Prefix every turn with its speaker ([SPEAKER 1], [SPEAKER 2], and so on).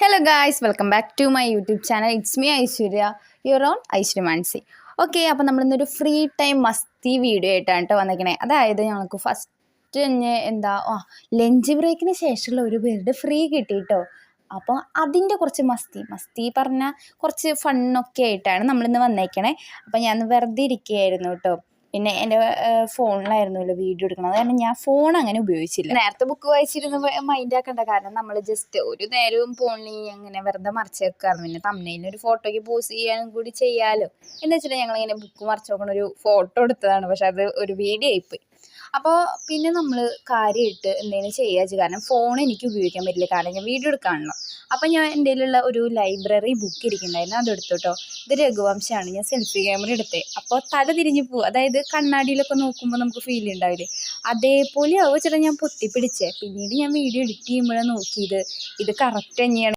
[SPEAKER 1] Hello guys, welcome back to my YouTube channel. It's me Aishwarya, your own Aishwarya Mansi. Okay, അപ്പോൾ നമ്മളിന്നൊരു free time masti video ആയിട്ടാണ് കേട്ടോ വന്നിരിക്കണേ. അതായത് ഞങ്ങൾക്ക് first തന്നെ lunch ബ്രേക്കിന് ശേഷമുള്ള ഒരു പീരീഡ് ഫ്രീ കിട്ടി കേട്ടോ. അപ്പോൾ അതിൻ്റെ കുറച്ച് മസ്തി പറഞ്ഞാൽ കുറച്ച് ഫണ്ണൊക്കെ ആയിട്ടാണ് നമ്മളിന്ന് വന്നേക്കണേ. അപ്പോൾ ഞാൻ വെറുതെ ഇരിക്കുകയായിരുന്നു കേട്ടോ. പിന്നെ എൻ്റെ ഫോണിലായിരുന്നല്ലോ വീഡിയോ എടുക്കണം. അത് കാരണം ഞാൻ ഫോൺ അങ്ങനെ ഉപയോഗിച്ചില്ല. നേരത്തെ ബുക്ക് വായിച്ചിരുന്ന് മൈൻഡ് ആക്കണ്ട, കാരണം നമ്മൾ ജസ്റ്റ് ഒരു നേരവും ഫോണിൽ അങ്ങനെ വെറുതെ മറിച്ച് വെക്കാറുണ്ട്. പിന്നെ തമ്മിലിന് ഒരു ഫോട്ടോയ്ക്ക് പോസ്റ്റ് ചെയ്യാനും കൂടി ചെയ്യാമല്ലോ എന്ന് വെച്ചിട്ട് ഞങ്ങളിങ്ങനെ ബുക്ക് മറിച്ച് നോക്കണ ഒരു ഫോട്ടോ എടുത്തതാണ്. പക്ഷെ അത് ഒരു വീഡിയോ ആയിപ്പോയി. അപ്പോൾ പിന്നെ നമ്മൾ കാര്യമായിട്ട് എന്തെങ്കിലും ചെയ്യാച്ച്, കാരണം ഫോൺ എനിക്ക് ഉപയോഗിക്കാൻ പറ്റില്ല, കാരണം ഞാൻ വീഡിയോ എടുക്കാണല്ലോ. അപ്പോൾ ഞാൻ എൻ്റെ കയ്യിലുള്ള ഒരു ലൈബ്രറി ബുക്ക് ഇരിക്കുന്നുണ്ടായിരുന്നു, അതെടുത്തു കേട്ടോ. ഇത് രഘുവംശമാണ്. ഞാൻ സെൽഫി ക്യാമറ എടുത്തേ. അപ്പോൾ തല തിരിഞ്ഞ് പോകും, അതായത് കണ്ണാടിയിലൊക്കെ നോക്കുമ്പോൾ നമുക്ക് ഫീൽ ഉണ്ടാവില്ലേ, അതേപോലെ വെച്ചിട്ട് ഞാൻ പൊത്തിപ്പിടിച്ചേ. പിന്നീട് ഞാൻ വീഡിയോ എഡിറ്റ് ചെയ്യുമ്പോഴാണ് നോക്കിയത് ഇത് കറക്റ്റ് തന്നെയാണ്.